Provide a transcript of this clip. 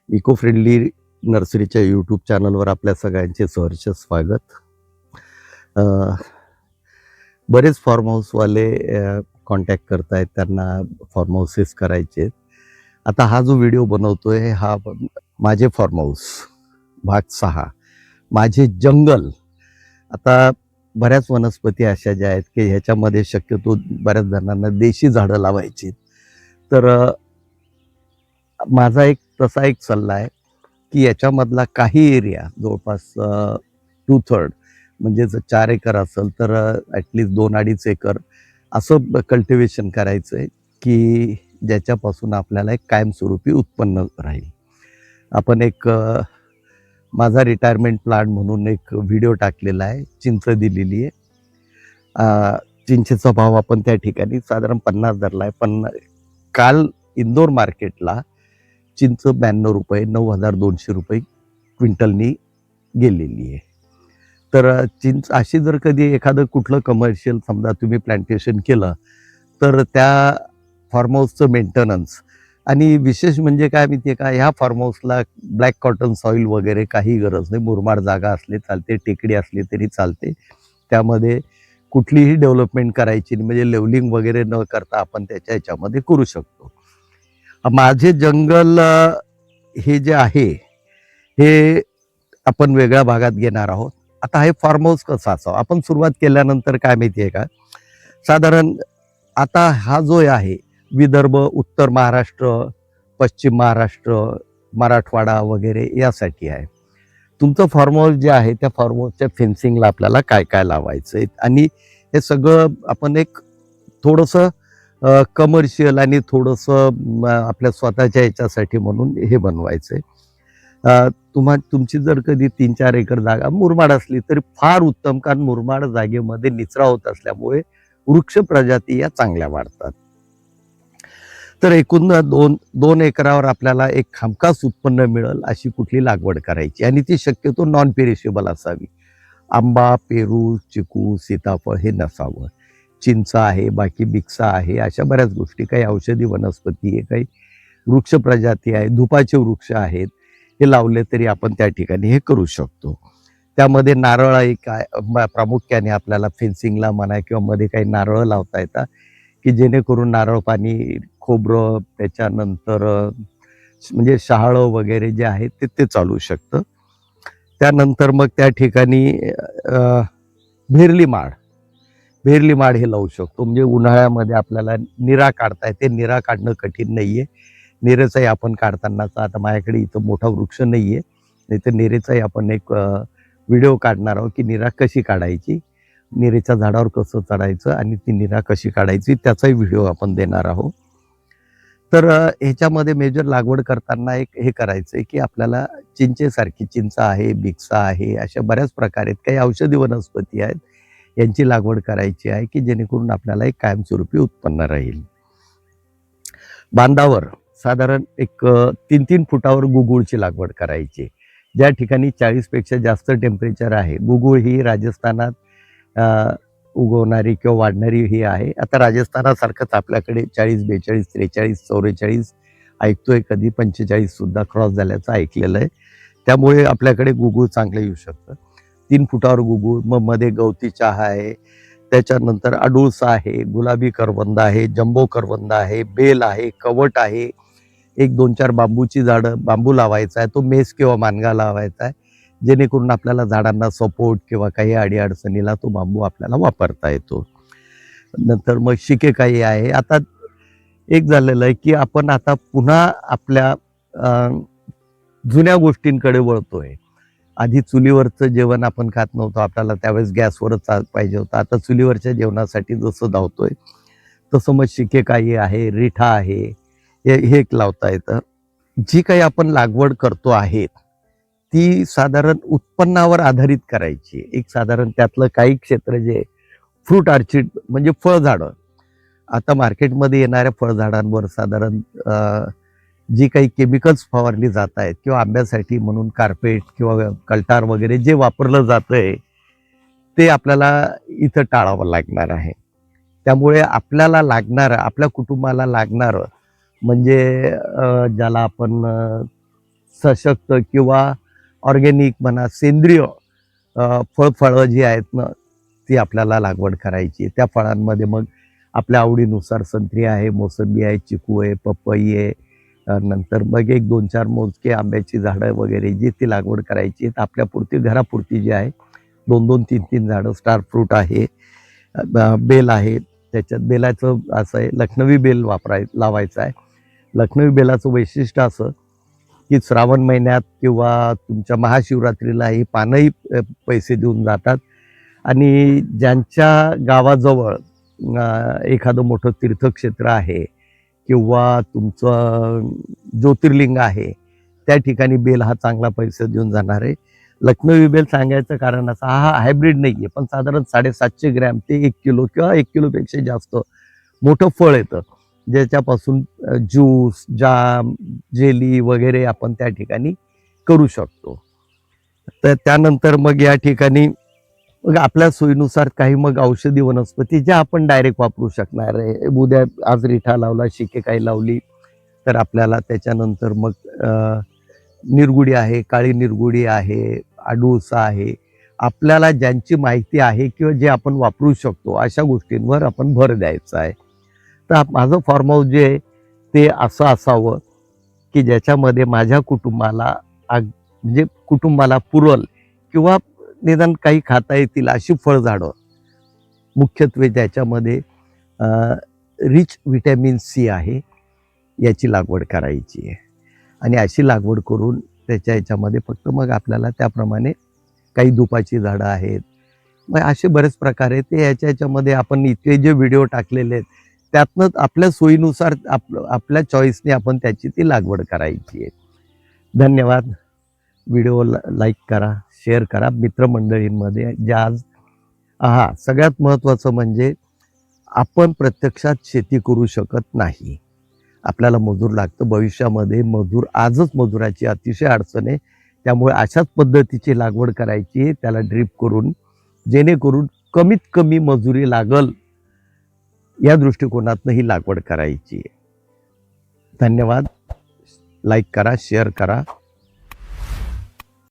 Eco friendly नर्सरीच्या YouTube चॅनलवर आपल्या सगळ्यांचे सहर्ष स्वागत. अ, बरेच फार्म हाऊसवाले कॉन्टॅक्ट करतायत, त्यांना फार्म हाऊसेस करायचे. आता हा जो व्हिडिओ बनवतोय हा माझे फार्म हाऊस भाग 6 माझे जंगल. आता बऱ्याच वनस्पती अशा ज्या आहेत की ह्याच्यामध्ये शक्यतो बऱ्याच जणांना देशी झाडं लावायची. तर माझा एक तसा एक सल्ला आहे की याच्यामधला काही एरिया जवळपास 2/3 म्हणजे जर 4 एकर असेल तर ॲटलिस्ट 2-2.5 एकर असं कल्टिवेशन करायचं आहे की ज्याच्यापासून आपल्याला एक कायमस्वरूपी उत्पन्न राहील. आपण एक माझा रिटायरमेंट प्लॅन म्हणून एक व्हिडिओ टाकलेला आहे, चिंच दिलेली आहे. चिंचेचा भाव आपण त्या ठिकाणी साधारण 50 धरला आहे, पण काल इंदोर मार्केटला चिंच 92 रुपये 9,200 रुपये क्विंटलनी गेलेली आहे. तर चिंच अशी जर कधी एखादं कुठलं कमर्शियल समजा तुम्ही प्लांटेशन केलं तर त्या फार्म हाऊसचं मेंटेनन्स आणि विशेष म्हणजे काय माहिती आहे का, ह्या फार्म हाऊसला ब्लॅक कॉटन सॉईल वगैरे काही गरज नाही. मुरमाड जागा असली चालते, टेकडी असली तरी चालते. त्यामध्ये कुठलीही डेव्हलपमेंट करायची नाही, म्हणजे लेवलिंग वगैरे न करता आपण त्याच्या ह्याच्यामध्ये करू शकतो. माझे जंगल हे जे आहे हे आपण वेगळ्या भागात घेणार आहोत. आता हे फार्म हाऊस कसं असावं, आपण सुरुवात केल्यानंतर काय माहिती आहे का, साधारण आता हा जो आहे विदर्भ, उत्तर महाराष्ट्र, पश्चिम महाराष्ट्र, मराठवाडा वगैरे यासाठी आहे. तुमचं फार्म हाऊस जे आहे त्या फार्म हाऊसच्या फेन्सिंगला आपल्याला काय काय लावायचं आहे आणि हे सगळं आपण एक थोडंसं कमर्शियल आणि थोडंसं आपल्या स्वतःच्या ह्याच्यासाठी म्हणून हे बनवायचं आहे. तुमची जर कधी 3-4 एकर जागा मुरमाड असली तरी फार उत्तम, कारण मुरमाड जागेमध्ये निचरा होत असल्यामुळे वृक्ष प्रजाती या चांगल्या वाढतात. तर एकूण 2 एकरावर आपल्याला एक हमखास उत्पन्न मिळेल अशी कुठली लागवड करायची आणि ती शक्यतो नॉन पेरिशेबल असावी. आंबा, पेरू, चिकू, सीताफळ हे नसावं. चिंच आहे, बाकी बिक्सा आहे, अशा बऱ्याच गोष्टी, काही औषधी वनस्पती आहे, काही वृक्ष प्रजाती आहे, धुपाचे वृक्ष आहेत, हे लावले तरी आपण त्या ठिकाणी हे करू शकतो. त्यामध्ये नारळ एक प्रामुख्याने आपल्याला फेन्सिंगला म्हणा किंवा मध्ये काही नारळ लावता येतात की जेणेकरून नारळ पाणी, खोबरं, त्याच्यानंतर म्हणजे शहाळं वगैरे जे आहे ते चालू शकतं. त्यानंतर मग त्या ठिकाणी भेरली माड हे लावू शकतो. म्हणजे उन्हाळ्यामध्ये आपल्याला निरा काढता येते. निरा काढणं कठीण नाही आहे. निरेचाही आपण काढतानाचा आता माझ्याकडे इथं मोठा वृक्ष नाही आहे, नाही तर निरेचाही आपण एक व्हिडिओ काढणार आहोत की निरा कशी काढायची, निरेच्या झाडावर कसं चढायचं आणि ती निरा कशी काढायची त्याचाही व्हिडिओ आपण देणार आहोत. तर ह्याच्यामध्ये मेजर लागवड करताना एक हे करायचं आहे की आपल्याला चिंचेसारखी, चिंच आहे, बिक्सा आहे, अशा बऱ्याच प्रकार आहेत, काही औषधी वनस्पती आहेत, यांची लागवड करायची आहे की जेणेकरून आपल्याला एक कायमस्वरूपी उत्पन्न राहील. बांधावर साधारण एक 3-3 फुटावर गुगुळची लागवड करायची. ज्या ठिकाणी 40 पेक्षा जास्त टेम्परेचर आहे, गुगुळ ही राजस्थानात उगवणारी किंवा वाढणारी ही आहे. आता राजस्थानासारखंच आपल्याकडे 40, 42, 43, 44 ऐकतोय, कधी 45 सुद्धा क्रॉस झाल्याचं ऐकलेलं आहे. त्यामुळे आपल्याकडे गुगुळ चांगलं येऊ शकतं. 3 फुटावर गुगुळ, मग मध्ये गवती चहा आहे, त्याच्यानंतर अडुळसा आहे, गुलाबी करवंद आहे, जम्बो करवंद आहे, बेल आहे, कवट आहे, एक 2-4 बांबूची झाडं, बांबू लावायचा आहे, तो मेस किंवा मानगा लावायचा आहे, जेणेकरून आपल्याला झाडांना सपोर्ट किंवा काही अडीअडचणीला तो बांबू आपल्याला वापरता येतो. नंतर मग शिकेकाई आहे. आता एक झालेलं आहे की आपण आता पुन्हा आपल्या जुन्या गोष्टींकडे वळतोय. आधी चुलीवरचं जेवण आपण खात नव्हतो, आपल्याला त्यावेळेस गॅसवरच पाहिजे होतं. आता चुलीवरच्या जेवणासाठी जसं धावतोय तसं मग शिकेकाई आहे, रिठा आहे, हे एक लावता येतं. जी काही आपण लागवड करतो आहे ती साधारण उत्पन्नावर आधारित करायची. एक साधारण त्यातलं काही क्षेत्र जे फ्रूट ऑर्चिड म्हणजे फळझाडं, आता मार्केटमध्ये येणाऱ्या फळझाडांवर साधारण जी काही केमिकल्स फवारली जात आहेत किंवा आंब्यासाठी म्हणून कार्पेट किंवा कल्टार वगैरे जे वापरलं जातंय ते आपल्याला इथं टाळावं लागणार आहे. त्यामुळे आपल्याला लागणारं, आपल्या कुटुंबाला लागणारं म्हणजे ज्याला आपण सशक्त किंवा ऑर्गॅनिक म्हणा सेंद्रिय फळं जी आहेत ना ती आपल्याला लागवड करायची. त्या फळांमध्ये मग आपल्या आवडीनुसार संत्री आहे, मोसंबी आहे, चिकू आहे, पपई आहे, नंतर मग 1-2-4 मोजके आंब्याची झाडं वगैरे जी ती लागवड करायची आहेत. आपल्यापुरती घरापुरती जी आहे 2-2, 3-3 झाडं. स्टार फ्रूट आहे, बेल आहे. त्याच्यात बेलाचं असं आहे, लखनवी बेल लावायचं आहे. लखनवी बेलाचं वैशिष्ट्य असं की श्रावण महिन्यात किंवा तुमच्या महाशिवरात्रीला ही पानंही पैसे देऊन जातात. आणि ज्यांच्या गावाजवळ एखादं मोठं तीर्थक्षेत्र आहे किंवा तुमचं ज्योतिर्लिंग आहे त्या ठिकाणी बेल हा चांगला पैसे देऊन जाणार आहे. लखनवी बेल सांगायचं कारण असं हा हायब्रिड नाही आहे, पण साधारण 750 ग्रॅम ते 1 किलो किंवा 1 किलोपेक्षा जास्त मोठं फळ येतं, ज्याच्यापासून ज्यूस, जाम, जेली वगैरे आपण त्या ठिकाणी करू शकतो. तर त्यानंतर मग या ठिकाणी मग आपल्या सोयीनुसार काही मग औषधी वनस्पती ज्या आपण डायरेक्ट वापरू शकणार आहे. उद्या आज रिठा लावला, शिकेकाई लावली तर आपल्याला त्याच्यानंतर मग निरगुडी आहे, काळी निरगुडी आहे, आडूळसा आहे. आपल्याला ज्यांची माहिती आहे किंवा जे आपण वापरू शकतो अशा गोष्टींवर आपण भर द्यायचा आहे. तर माझं फार्म हाऊस जे आहे ते असं असावं की ज्याच्यामध्ये माझ्या कुटुंबाला म्हणजे कुटुंबाला पुरल किंवा निदान काही खाता येतील अशी फळझाडं, मुख्यत्वे ज्याच्यामध्ये रिच व्हिटॅमिन सी आहे याची लागवड करायची आहे. आणि अशी लागवड करून त्याच्या याच्यामध्ये फक्त मग आपल्याला त्याप्रमाणे काही धुपाची झाडं आहेत, मग असे बरेच प्रकार आहेत. ते याच्यामध्ये आपण इतके जे व्हिडिओ टाकलेले आहेत त्यातनं आपल्या सोयीनुसार आपल्या चॉईसने आपण त्याची ती लागवड करायची आहे. धन्यवाद. व्हिडिओ लाईक करा, शेअर करा मित्रमंडळींमध्ये. ज्या आज सगळ्यात महत्त्वाचं म्हणजे आपण प्रत्यक्षात शेती करू शकत नाही, आपल्याला मजूर लागतं. भविष्यामध्ये मजूर, आजच मजुराची अतिशय अडचण आहे. त्यामुळे अशाच पद्धतीची लागवड करायची, त्याला ड्रीप करून, जेणेकरून कमीत कमी मजुरी लागल या दृष्टिकोनातनं ही लागवड करायची आहे. धन्यवाद. लाईक करा, शेअर करा.